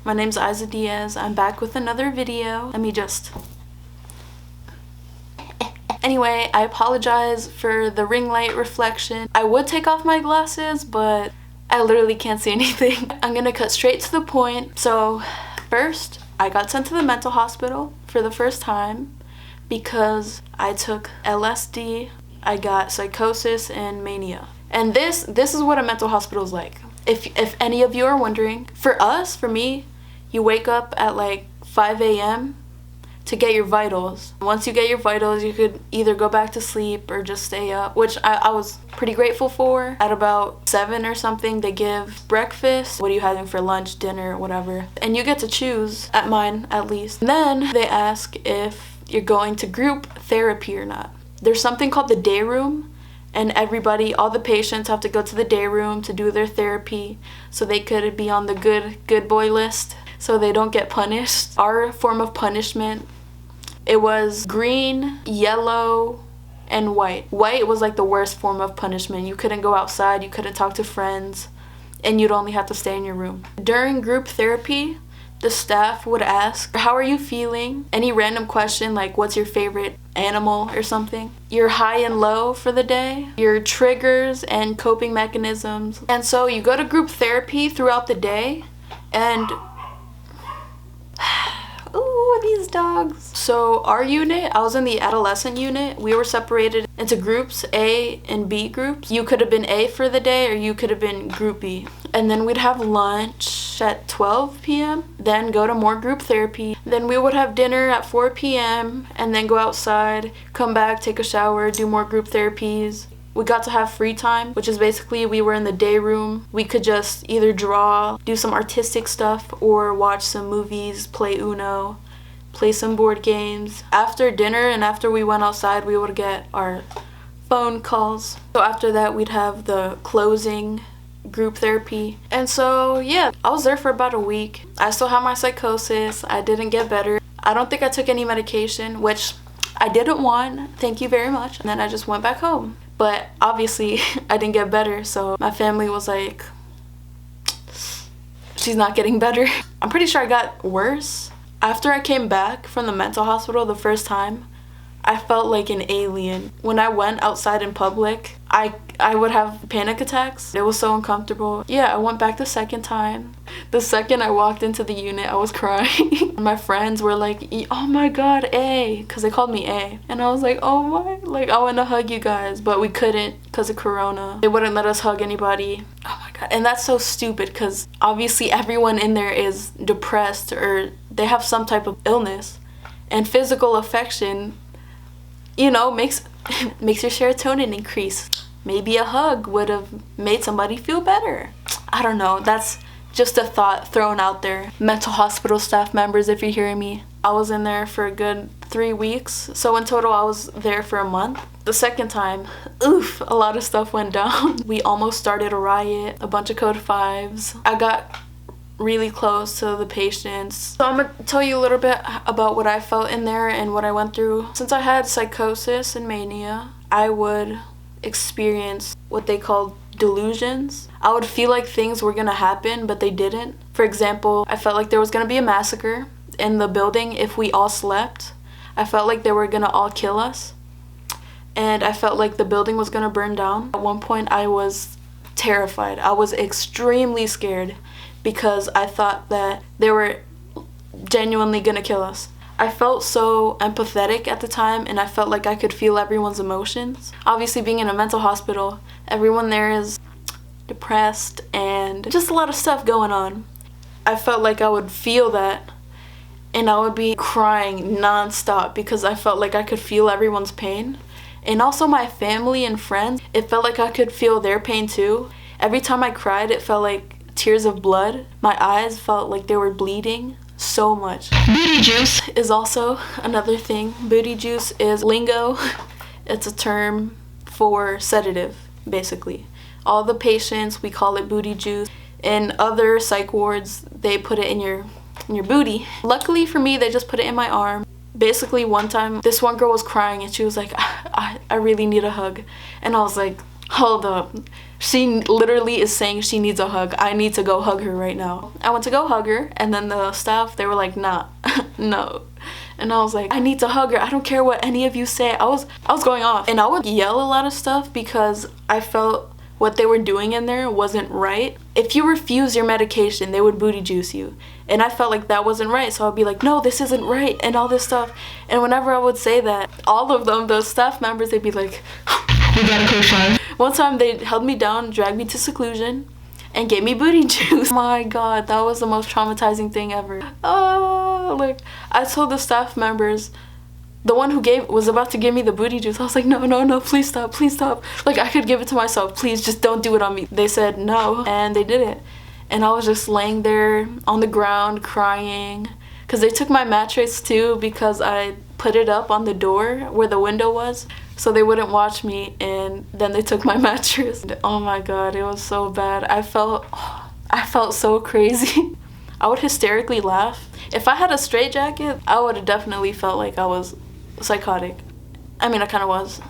My name's AYZAID. I'm back with another video. Let me just... Anyway, I apologize for the ring light reflection. I would take off my glasses, but I literally can't see anything. I'm gonna cut straight to the point. So, first, I got sent to the mental hospital for the first time because I took LSD, I got psychosis and mania. And this is what a mental hospital is like. If any of you are wondering, for me, you wake up at like 5 a.m. to get your vitals. Once you get your vitals, you could either go back to sleep or just stay up, which I was pretty grateful for. At about 7 or something, they give breakfast. What are you having for lunch, dinner, whatever? And you get to choose, at mine at least. And then they ask if you're going to group therapy or not. There's something called the day room, and all the patients have to go to the day room to do their therapy so they could be on the good boy list so they don't get punished. Our form of punishment, it was green, yellow, and white. White was like the worst form of punishment. You couldn't go outside, you couldn't talk to friends, and you'd only have to stay in your room. During group therapy, the staff would ask, how are you feeling? Any random question like, what's your favorite animal or something? Your high and low for the day, your triggers and coping mechanisms. And so you go to group therapy throughout the day, and ooh, these dogs. So our unit, I was in the adolescent unit. We were separated into groups, A and B groups. You could have been A for the day or you could have been group B. And then we'd have lunch at 12 p.m. Then go to more group therapy. Then we would have dinner at 4 p.m. and then go outside, come back, take a shower, do more group therapies. We got to have free time, which is basically we were in the day room. We could just either draw, do some artistic stuff, or watch some movies, play Uno, play some board games. After dinner and after we went outside, we would get our phone calls. So after that, we'd have the closing group therapy. And so, yeah, I was there for about a week. I still have my psychosis. I didn't get better. I don't think I took any medication, which I didn't want. Thank you very much. And then I just went back home. But obviously, I didn't get better, so my family was like, she's not getting better. I'm pretty sure I got worse. After I came back from the mental hospital the first time, I felt like an alien. When I went outside in public, I would have panic attacks. It was so uncomfortable. Yeah, I went back the second time. The second I walked into the unit, I was crying. My friends were like, oh my god, A, because they called me A. And I was like, oh my, like I want to hug you guys, but we couldn't because of Corona. They wouldn't let us hug anybody. Oh my god, and that's so stupid because obviously everyone in there is depressed or they have some type of illness. And physical affection, you know, makes your serotonin increase. Maybe a hug would have made somebody feel better. I don't know. That's just a thought thrown out there. Mental hospital staff members, if you're hearing me. I was in there for a good 3 weeks. So in total, I was there for a month. The second time, oof, a lot of stuff went down. We almost started a riot, a bunch of code 5s. I got really close to the patients. So I'm gonna tell you a little bit about what I felt in there and what I went through. Since I had psychosis and mania, I would experience what they called delusions. I would feel like things were gonna happen, but they didn't. For example, I felt like there was gonna be a massacre in the building if we all slept. I felt like they were gonna all kill us. And I felt like the building was gonna burn down. At one point, I was terrified. I was extremely scared because I thought that they were genuinely gonna kill us. I felt so empathetic at the time, and I felt like I could feel everyone's emotions. Obviously, being in a mental hospital, everyone there is depressed and just a lot of stuff going on. I felt like I would feel that, and I would be crying nonstop because I felt like I could feel everyone's pain. And also my family and friends, it felt like I could feel their pain too. Every time I cried, it felt like tears of blood. My eyes felt like they were bleeding so much. Booty juice is also another thing. Booty juice is lingo. It's a term for sedative, basically. All the patients, we call it booty juice. In other psych wards, they put it in your booty. Luckily for me, they just put it in my arm. Basically, one time, this one girl was crying and she was like, I really need a hug. And I was like, Hold up. She literally is saying she needs a hug. I need to go hug her right now. I went to go hug her, and then the staff, they were like, nah, no. And I was like, I need to hug her. I don't care what any of you say. I was going off. And I would yell a lot of stuff because I felt what they were doing in there wasn't right. If you refuse your medication, they would booty juice you. And I felt like that wasn't right. So I'd be like, no, this isn't right, and all this stuff. And whenever I would say that, all of them, those staff members, they'd be like, we gotta go far. One time they held me down, dragged me to seclusion, and gave me booty juice. Oh my god, that was the most traumatizing thing ever. Like, I told the staff members, the one who was about to give me the booty juice, I was like, no, please stop. Like, I could give it to myself, please, just don't do it on me. They said no, and they did it. And I was just laying there on the ground crying, because they took my mattress too, because I put it up on the door where the window was, so they wouldn't watch me, and then they took my mattress. Oh my god, it was so bad. I felt so crazy. I would hysterically laugh. If I had a straitjacket, I would have definitely felt like I was psychotic. I mean, I kind of was.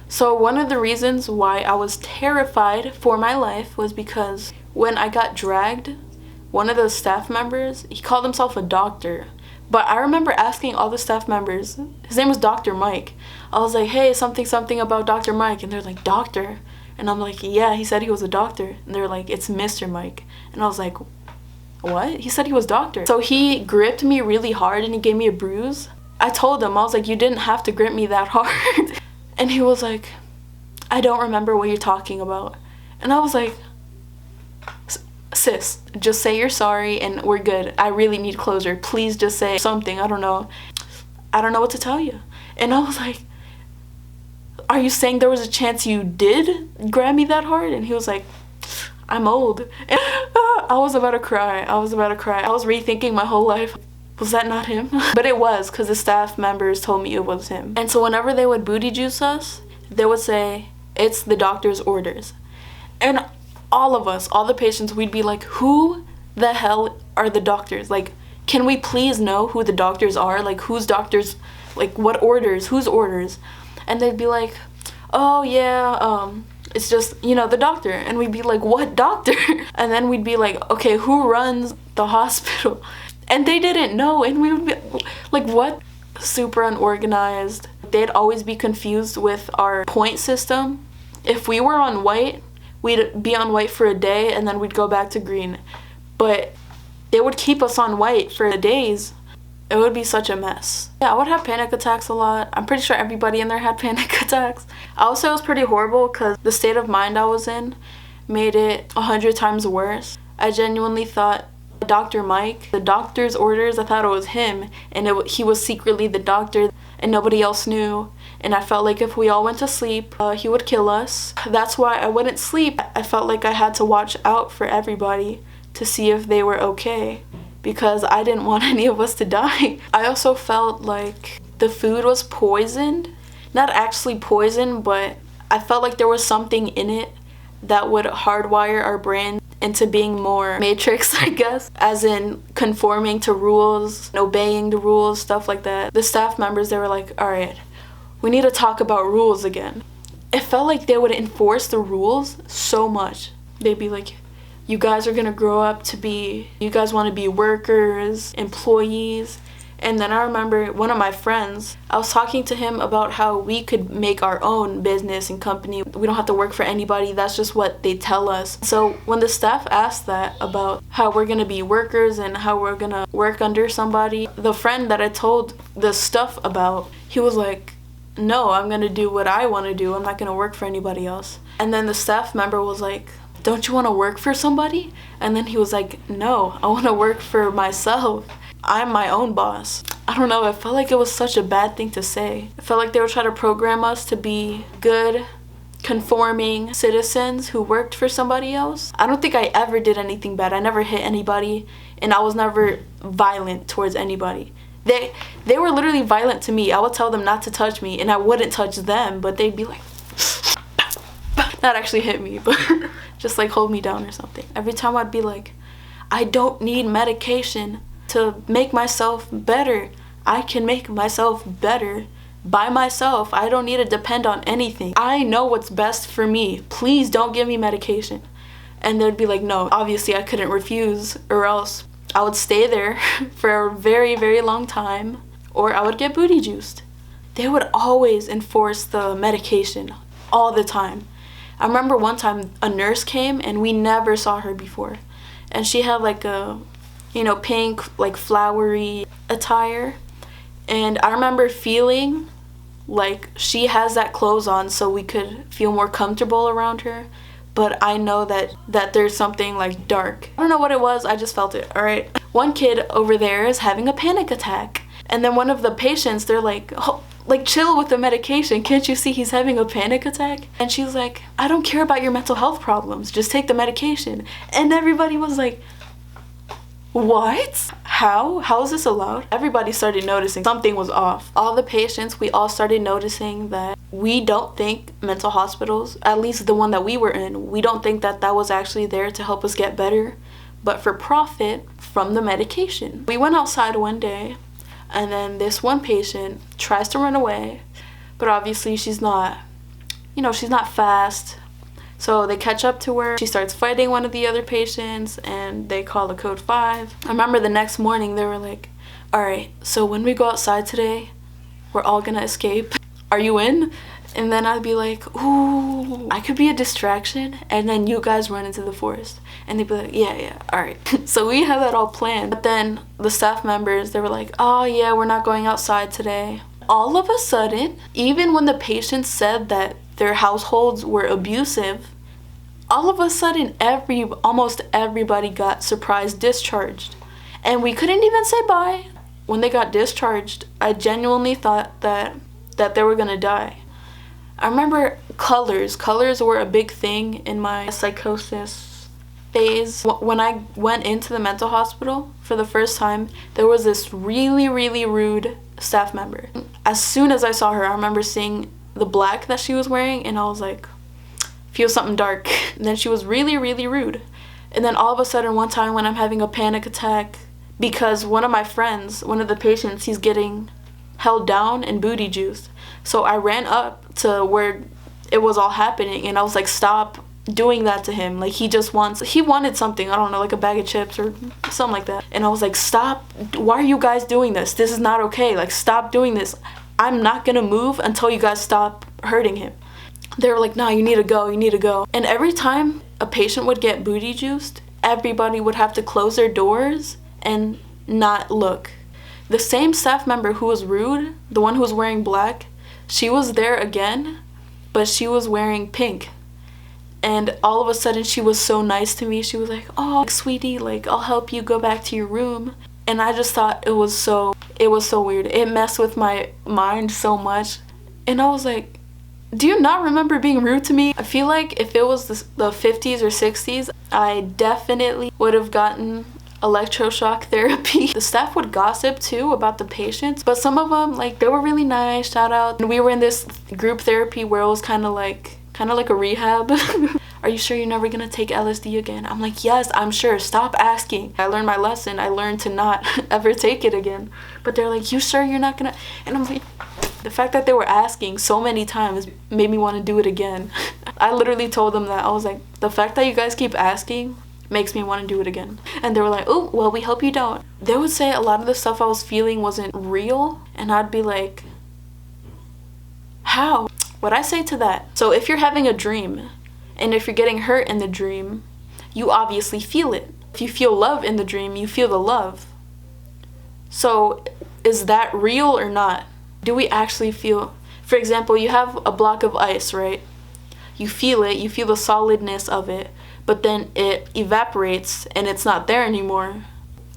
So one of the reasons why I was terrified for my life was because when I got dragged, one of the staff members, he called himself a doctor. But I remember asking all the staff members, his name was Dr. Mike. I was like, hey, something about Dr. Mike. And they're like, doctor? And I'm like, yeah, he said he was a doctor. And they're like, it's Mr. Mike. And I was like, what? He said he was doctor. So he gripped me really hard and he gave me a bruise. I told him, I was like, you didn't have to grip me that hard. And he was like, I don't remember what you're talking about. And I was like, sis, just say you're sorry and we're good. I really need closure. Please just say something. I don't know what to tell you. And I was like, are you saying there was a chance you did grab me that hard? And he was like, I'm old. And I was about to cry. I was rethinking my whole life. Was that not him? But it was, because the staff members told me it was him. And so whenever they would booty juice us, they would say, it's the doctor's orders. And all of us, all the patients, we'd be like, who the hell are the doctors? Like, can we please know who the doctors are? Like, whose doctors, like, what orders, whose orders? And they'd be like, oh yeah, it's just, the doctor. And we'd be like, what doctor? And then we'd be like, okay, who runs the hospital? And they didn't know, and we would be like, what? Super unorganized. They'd always be confused with our point system. If we were on white, we'd be on white for a day, and then we'd go back to green. But they would keep us on white for days. It would be such a mess. Yeah, I would have panic attacks a lot. I'm pretty sure everybody in there had panic attacks. I would say it was pretty horrible because the state of mind I was in made it 100 times worse. I genuinely thought Dr. Mike, the doctor's orders, I thought it was him, and he was secretly the doctor and nobody else knew. And I felt like if we all went to sleep, he would kill us. That's why I wouldn't sleep. I felt like I had to watch out for everybody to see if they were okay, because I didn't want any of us to die. I also felt like the food was poisoned. Not actually poisoned, but I felt like there was something in it that would hardwire our brain into being more matrix, I guess, as in conforming to rules, obeying the rules, stuff like that. The staff members, they were like, all right, we need to talk about rules again. It felt like they would enforce the rules so much. They'd be like, you guys are gonna grow up to be, you guys wanna be workers, employees. And then I remember one of my friends, I was talking to him about how we could make our own business and company. We don't have to work for anybody. That's just what they tell us. So when the staff asked that about how we're going to be workers and how we're going to work under somebody, the friend that I told the stuff about, he was like, no, I'm going to do what I want to do. I'm not going to work for anybody else. And then the staff member was like, don't you want to work for somebody? And then he was like, no, I want to work for myself. I'm my own boss. I don't know, I felt like it was such a bad thing to say. I felt like they were trying to program us to be good, conforming citizens who worked for somebody else. I don't think I ever did anything bad. I never hit anybody, and I was never violent towards anybody. They were literally violent to me. I would tell them not to touch me, and I wouldn't touch them, but they'd be like, not actually hit me, but just like hold me down or something. Every time I'd be like, I don't need medication to make myself better. I can make myself better. by myself. I don't need to depend on anything. I know what's best for me. Please don't give me medication. And they'd be like, no. Obviously I couldn't refuse, or else I would stay there for a very, very long time, or I would get booty juiced. They would always enforce the medication all the time. I remember one time a nurse came and we never saw her before. And she had like a, pink, like flowery attire. And I remember feeling like she has that clothes on so we could feel more comfortable around her. But I know that there's something like dark. I don't know what it was, I just felt it, alright? One kid over there is having a panic attack. And then one of the patients, they're like, oh, like chill with the medication. Can't you see he's having a panic attack? And she's like, I don't care about your mental health problems. Just take the medication. And everybody was like, what? How? How is this allowed? Everybody started noticing something was off. All the patients, we all started noticing that we don't think mental hospitals, at least the one that we were in, we don't think that was actually there to help us get better, but for profit from the medication. We went outside one day, and then this one patient tries to run away, but obviously she's not fast. So they catch up to her. She starts fighting one of the other patients, and they call the code 5. I remember the next morning they were like, all right, so when we go outside today, we're all gonna escape. Are you in? And then I'd be like, ooh, I could be a distraction, and then you guys run into the forest. And they'd be like, yeah, all right. So we had that all planned. But then the staff members, they were like, oh yeah, we're not going outside today. All of a sudden, even when the patients said that their households were abusive, all of a sudden almost everybody got surprise discharged. And we couldn't even say bye. When they got discharged, I genuinely thought that they were gonna die. I remember colors were a big thing in my psychosis phase. When I went into the mental hospital for the first time, there was this really, really rude staff member. As soon as I saw her, I remember seeing the black that she was wearing, and I was like, feel something dark. And then she was really, really rude. And then all of a sudden one time when I'm having a panic attack because one of the patients, he's getting held down and booty juiced. So I ran up to where it was all happening, and I was like, stop doing that to him. Like he wanted something, I don't know, like a bag of chips or something like that. And I was like, stop, why are you guys doing this? This is not okay, like stop doing this. I'm not gonna move until you guys stop hurting him. They were like, nah, you need to go. And every time a patient would get booty juiced, everybody would have to close their doors and not look. The same staff member who was rude, the one who was wearing black, she was there again, but she was wearing pink. And all of a sudden she was so nice to me. She was like, oh, sweetie, like I'll help you go back to your room. And I just thought it was so weird. It messed with my mind so much. And I was like, do you not remember being rude to me? I feel like if it was the 50s or 60s, I definitely would have gotten electroshock therapy. The staff would gossip too about the patients, but some of them, like, they were really nice, shout out. And we were in this group therapy where it was kind of like a rehab. Are you sure you're never gonna take LSD again? I'm like, yes, I'm sure, stop asking. I learned my lesson. I learned to not ever take it again. But they're like, you sure you're not gonna? And I'm like, the fact that they were asking so many times made me want to do it again. I literally told them that. I was like, the fact that you guys keep asking makes me want to do it again. And they were like, oh, well, we hope you don't. They would say a lot of the stuff I was feeling wasn't real, and I'd be like, how? What'd I say to that? So if you're having a dream, and if you're getting hurt in the dream, you obviously feel it. If you feel love in the dream, you feel the love. So is that real or not? Do we actually feel? For example, you have a block of ice, right? You feel it, you feel the solidness of it, but then it evaporates and it's not there anymore.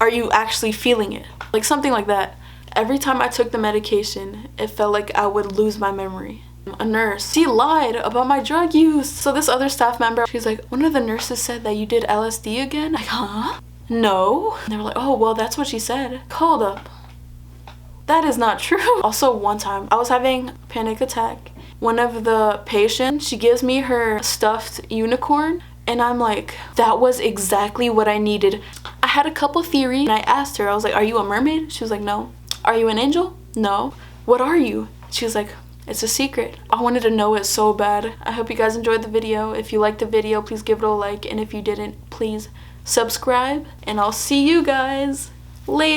Are you actually feeling it? Like something like that. Every time I took the medication, it felt like I would lose my memory. A nurse, she lied about my drug use. So this other staff member, she's like, one of the nurses said that you did LSD again? Like, huh? No. And they were like, oh, well, that's what she said. Hold up. That is not true. Also, one time, I was having a panic attack. One of the patients, she gives me her stuffed unicorn, and I'm like, that was exactly what I needed. I had a couple theories, and I asked her, I was like, are you a mermaid? She was like, no. Are you an angel? No. What are you? She was like, it's a secret. I wanted to know it so bad. I hope you guys enjoyed the video. If you liked the video, please give it a like. And if you didn't, please subscribe. And I'll see you guys later.